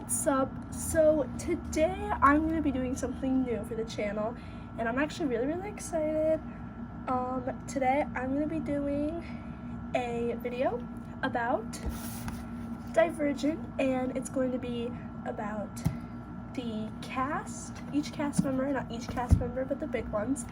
What's up? So today I'm going to be doing something new for the channel, and I'm actually really excited. Today I'm going to be doing a video about Divergent, and it's going to be about the cast, each cast member, not each cast member, but the big ones,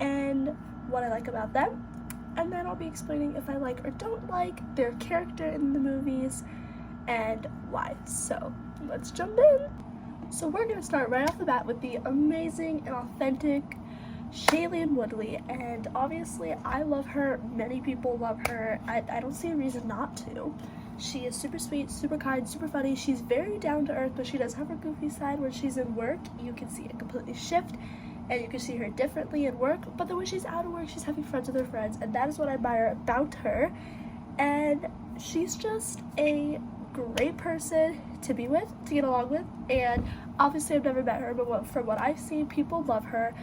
and what I like about them. And then I'll be explaining if I like or don't like their character in the movies and why. So let's jump in. So we're gonna start right off the bat with the amazing and authentic Shailene Woodley, and obviously I love her. Many people love her. I don't see a reason not to. She is super sweet, super kind, super funny. She's very down to earth, but she does have her goofy side. When she's in work, you can see it completely shift, and you can see her differently in work, but then when she's out of work, she's having friends with her friends, and that is what I admire about her. And she's just a great person to be with, to get along with, and obviously I've never met her, but from what I've seen, people love her,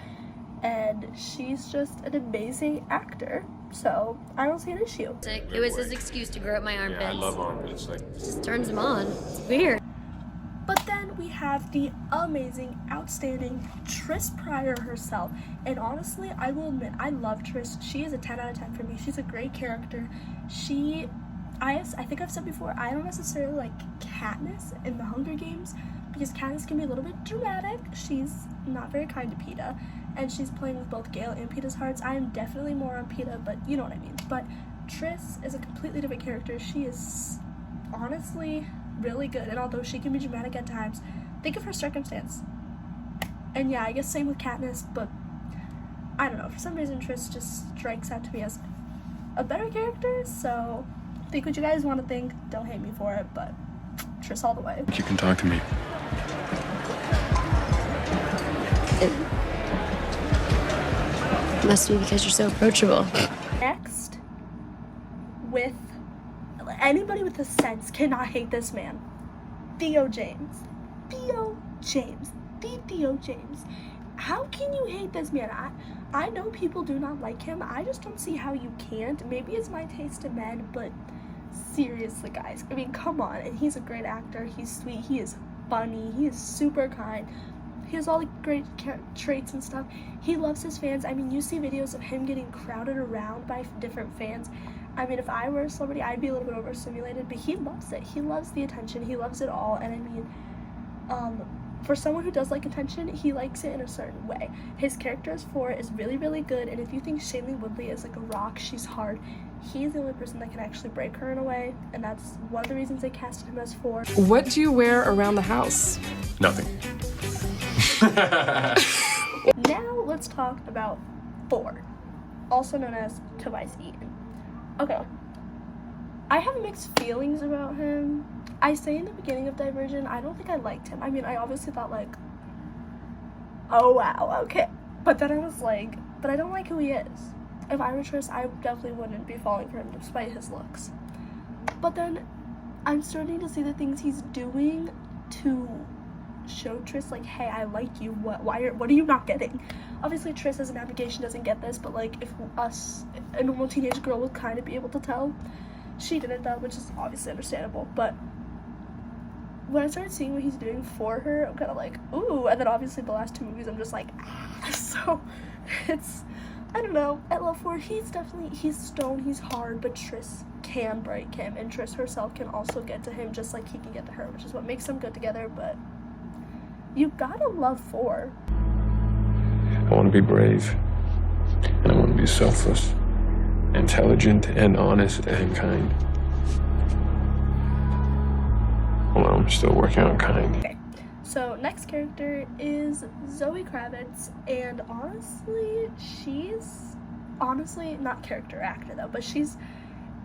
and she's just an amazing actor, so I don't see an issue. It was his excuse to grow up my armpits. Yeah, I love armpits. Just turns him on. It's weird. But then we have the amazing, outstanding Tris Pryor herself. And honestly, I will admit, I love Tris. She is a 10 out of 10 for me. She's a great character. I think I've said before, I don't necessarily like Katniss in the Hunger Games, because Katniss can be a little bit dramatic. She's not very kind to Peeta, and she's playing with both Gale and Peeta's hearts. I am definitely more on Peeta, but you know what I mean. But Tris is a completely different character. She is honestly really good, and although she can be dramatic at times, think of her circumstance. And yeah, I guess same with Katniss, but I don't know, for some reason Tris just strikes out to me as a better character, so think what you guys want to think, don't hate me for it, but Tris all the way. You can talk to me. It must be because you're so approachable. Next, with anybody with a sense cannot hate this man. Theo James. Theo James. The Theo James. How can you hate this man? I know people do not like him. I just don't see how you can't. Maybe it's my taste in men, but seriously, guys. I mean, come on. And he's a great actor. He's sweet. He is funny. He is super kind. He has all the great traits and stuff. He loves his fans. I mean, you see videos of him getting crowded around by different fans. I mean, if I were a celebrity, I'd be a little bit overstimulated, but he loves it. He loves the attention. He loves it all. And I mean, for someone who does like attention, he likes it in a certain way. His character as 4 is really good, and if you think Shailene Woodley is like a rock, she's hard, he's the only person that can actually break her in a way, and that's one of the reasons they casted him as 4. What do you wear around the house? Nothing. Now let's talk about 4, also known as Tobias Eaton. Okay, I have mixed feelings about him. I say in the beginning of Divergent, I don't think I liked him. I mean, I obviously thought like, oh wow, okay. But then I was like, but I don't like who he is. If I were Tris, I definitely wouldn't be falling for him despite his looks. But then I'm starting to see the things he's doing to show Tris like, hey, I like you. What are you not getting? Obviously Tris as a navigation doesn't get this, but like if a normal teenage girl would kind of be able to tell. She didn't though, which is obviously understandable. But when I started seeing what he's doing for her, I'm kind of like, ooh. And then obviously the last 2 movies, I'm just like, ah. So it's, I don't know. At level 4, he's stone, he's hard, but Tris can break him, and Tris herself can also get to him just like he can get to her, which is what makes them good together. But you gotta love 4. I want to be brave. And I want to be selfless, intelligent, and honest, and kind. Well, I'm still working on kind. Okay, so next character is Zoe Kravitz, and honestly, she's not actor though, but she's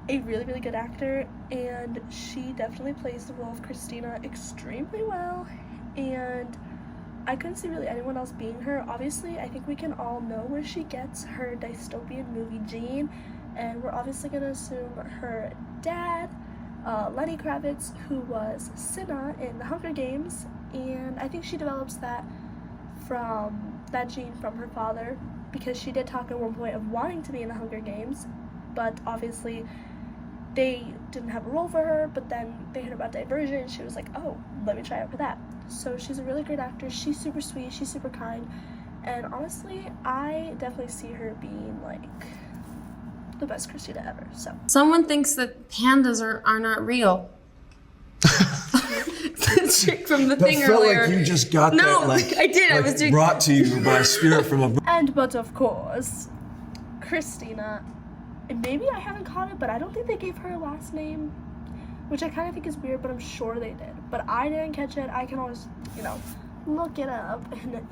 a really good actor, and she definitely plays the role of Christina extremely well, and I couldn't see really anyone else being her. Obviously, I think we can all know where she gets her dystopian movie gene, and we're obviously gonna assume her dad, Lenny Kravitz, who was Cinna in the Hunger Games, and I think she develops that gene from her father, because she did talk at one point of wanting to be in the Hunger Games, but obviously they didn't have a role for her, but then they heard about Divergent, and she was like, oh, let me try out for that. So she's a really great actress. She's super sweet, she's super kind, and honestly, I definitely see her being like the best Christina ever. So Someone thinks that pandas are not real. The trick from the thing felt earlier. like you just got No, that, like, I did. I was doing. brought to you by a spirit from above. And but of course, Christina, and maybe I haven't caught it, but I don't think they gave her a last name, which I kind of think is weird, but I'm sure they did. But I didn't catch it. I can always, you know, look it up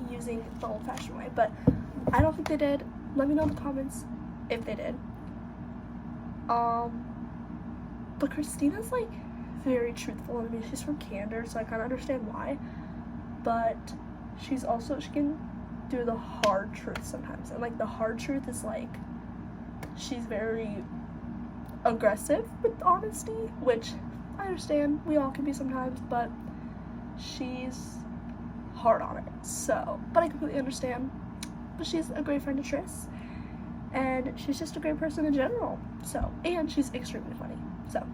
using the old-fashioned way, but I don't think they did. Let me know in the comments if they did. But Christina's like very truthful. I mean, she's from Candor, so I kind of understand why. But she's also, she can do the hard truth sometimes, and like the hard truth is like she's very aggressive with honesty, which I understand we all can be sometimes, but she's hard on it. So, but I completely understand. But she's a great friend to Tris, and she's just a great person in general. So, and she's extremely funny. So.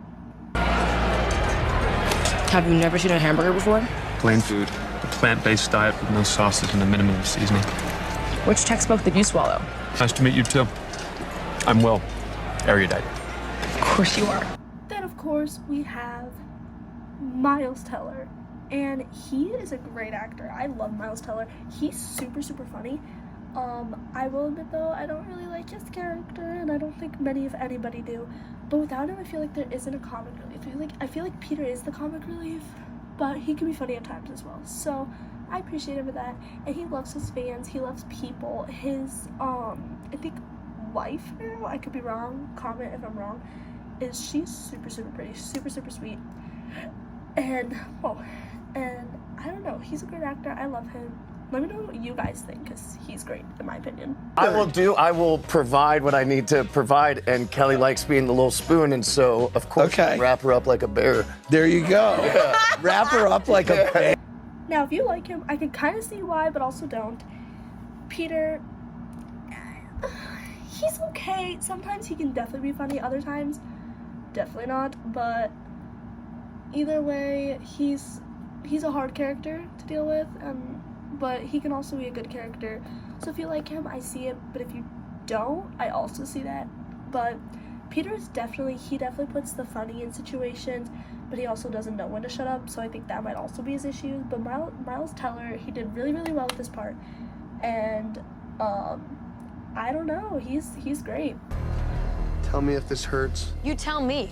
Have you never seen a hamburger before? Plain food. A plant-based diet with no sauces and a minimum of seasoning. Which textbook did you swallow? Nice to meet you, too. I'm Will. Erudite. Of course you are. Then, of course, we have Miles Teller, and he is a great actor. I love Miles Teller. He's super, super funny. I will admit, though, I don't really like his character, and I don't think many, if anybody, do. But without him, I feel like there isn't a comic relief. I feel like Peter is the comic relief, but he can be funny at times as well. So I appreciate him for that, and he loves his fans. He loves people. His I think wife now, I could be wrong. Comment if I'm wrong. She's super, super pretty, super, super sweet, and I don't know. He's a great actor. I love him. Let me know what you guys think, because he's great, in my opinion. I will provide what I need to provide, and Kelly likes being the little spoon, and so, of course, wrap her up like a bear. There you go. Wrap her up like a bear. Now, if you like him, I can kind of see why, but also don't. Peter, he's okay. Sometimes he can definitely be funny, other times, definitely not, but either way, he's a hard character to deal with, but he can also be a good character. So if you like him, I see it, but if you don't, I also see that. But Peter is definitely puts the funny in situations, but he also doesn't know when to shut up, so I think that might also be his issue. But Miles Teller, he did really, really well with this part, and I don't know, he's great. Tell me if this hurts. You tell me.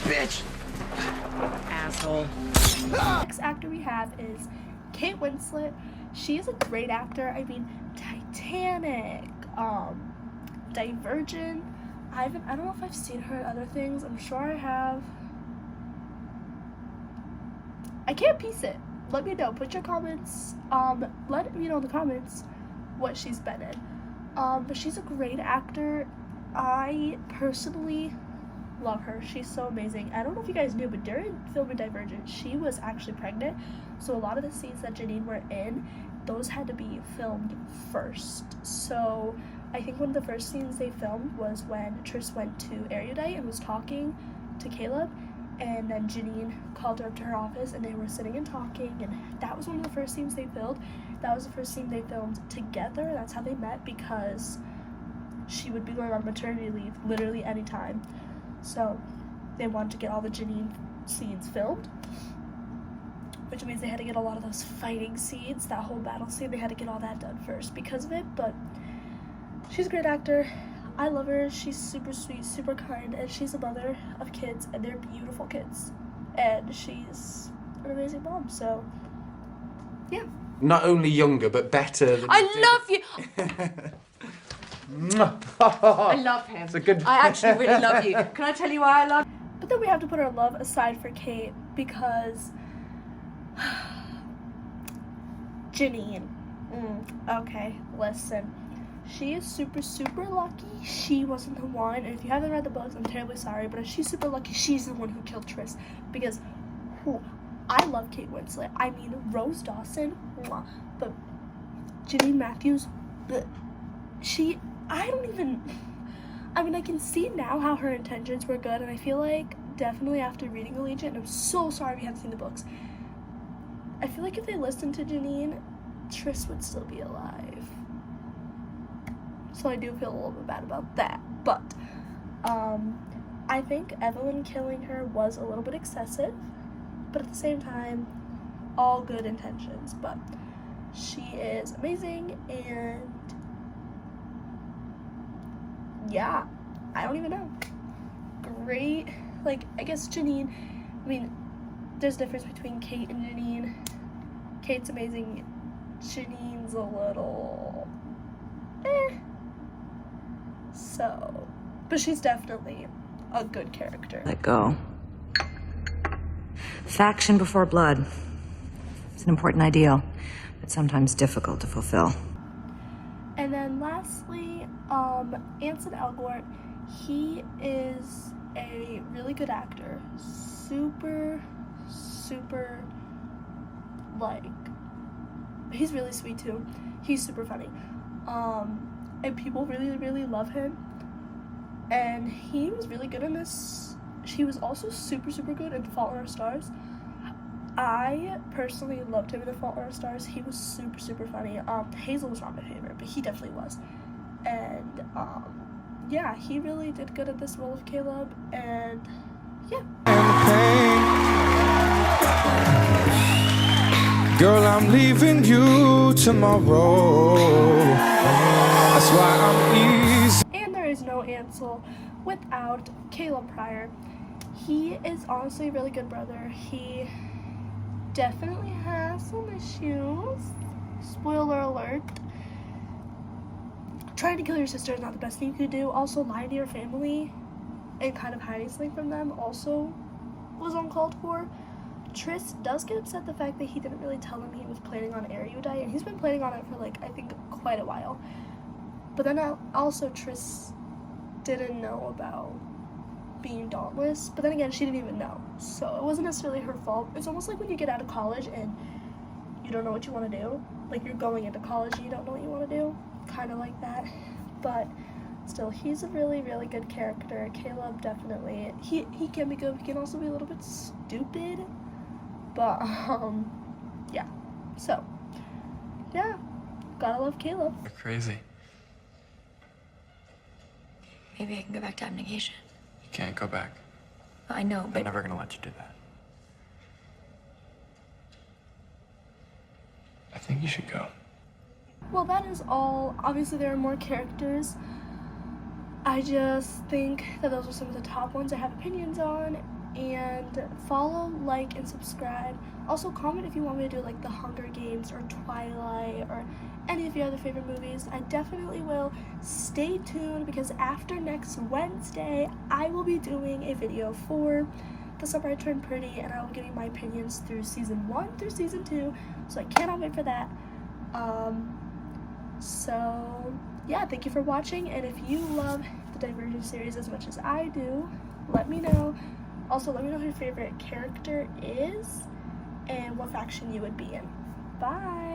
Bitch! Asshole. Next actor we have is Kate Winslet. She is a great actor. I mean, Titanic, Divergent. I don't know if I've seen her in other things. I'm sure I have. I can't piece it. Let me know. Put your comments. Let me know in the comments what she's been in. But she's a great actor. I personally love her. She's so amazing. I don't know if you guys knew, but during filming Divergent, she was actually pregnant. So a lot of the scenes that Janine were in, those had to be filmed first. So I think one of the first scenes they filmed was when Tris went to Erudite and was talking to Caleb, and then Janine called her up to her office, and they were sitting and talking, and that was one of the first scenes they filmed. That was the first scene they filmed together. That's how they met, because she would be going on maternity leave literally anytime. So they wanted to get all the Janine scenes filmed, which means they had to get a lot of those fighting scenes, that whole battle scene, they had to get all that done first because of it. But she's a great actor. I love her. She's super sweet, super kind, and she's a mother of kids, and they're beautiful kids. And she's an amazing mom, so yeah. Not only younger, but better than I love you. I love him. It's a good... I actually really love you. Can I tell you why I love? But then we have to put our love aside for Kate, because Janine. Okay, listen. She is super, super lucky she wasn't the one. And if you haven't read the books, I'm terribly sorry, but if she's super lucky she's the one who killed Tris. Because I love Kate Winslet. I mean, Rose Dawson, but Janine Matthews, I I mean, I can see now how her intentions were good, and I feel like definitely after reading Allegiant, and I'm so sorry if you haven't seen the books, I feel like if they listened to Janine, Tris would still be alive. So I do feel a little bit bad about that. But I think Evelyn killing her was a little bit excessive, but at the same time, all good intentions. But she is amazing, and yeah, I don't even know. Great. Like, I guess Janine, I mean, there's a difference between Kate and Janine. Kate's amazing. Janine's a little So, but she's definitely a good character. Let go. Faction before blood. It's an important ideal, but sometimes difficult to fulfill. And then lastly, Anson Elgort, he is a really good actor. Super, like, he's really sweet too. He's super funny. And people really love him. And he was really good in this. He was also super good in Fault in Our Stars. I personally loved him in The Fault in Our Stars. He was super funny. Hazel was not my favorite, but he definitely was. And yeah, he really did good at this role of Caleb, and yeah. Girl, I'm leaving you tomorrow. That's why I'm easy. And there is no Ansel without Caleb Pryor. He is honestly a really good brother. He definitely has some issues. Spoiler alert. Trying to kill your sister is not the best thing you could do. Also, lying to your family and kind of hiding something from them also was uncalled for. Tris does get upset the fact that he didn't really tell him he was planning on erudite, and he's been planning on it for, like, I think quite a while. But then also Tris didn't know about being dauntless, but then again, she didn't even know. So it wasn't necessarily her fault. It's almost like when you get out of college and you don't know what you want to do. Like, you're going into college and you don't know what you want to do. Kind of like that. But still, he's a really good character. Caleb definitely. He can be good. He can also be a little bit stupid. But, yeah. So, yeah. Gotta love Caleb. You're crazy. Maybe I can go back to abnegation. You can't go back. I know, but I'm never gonna let you do that. I think you should go. Well, that is all. Obviously, there are more characters. I just think that those are some of the top ones I have opinions on. And follow, like, and subscribe. Also, comment if you want me to do, like, The Hunger Games or Twilight or any of your other favorite movies. I definitely will. Stay tuned, because after next Wednesday, I will be doing a video for The Summer I Turned Pretty, and I will give you my opinions through season 1 through season 2. So I cannot wait for that. So, yeah, thank you for watching, and if you love the Divergent series as much as I do, let me know. Also, let me know who your favorite character is and what faction you would be in. Bye!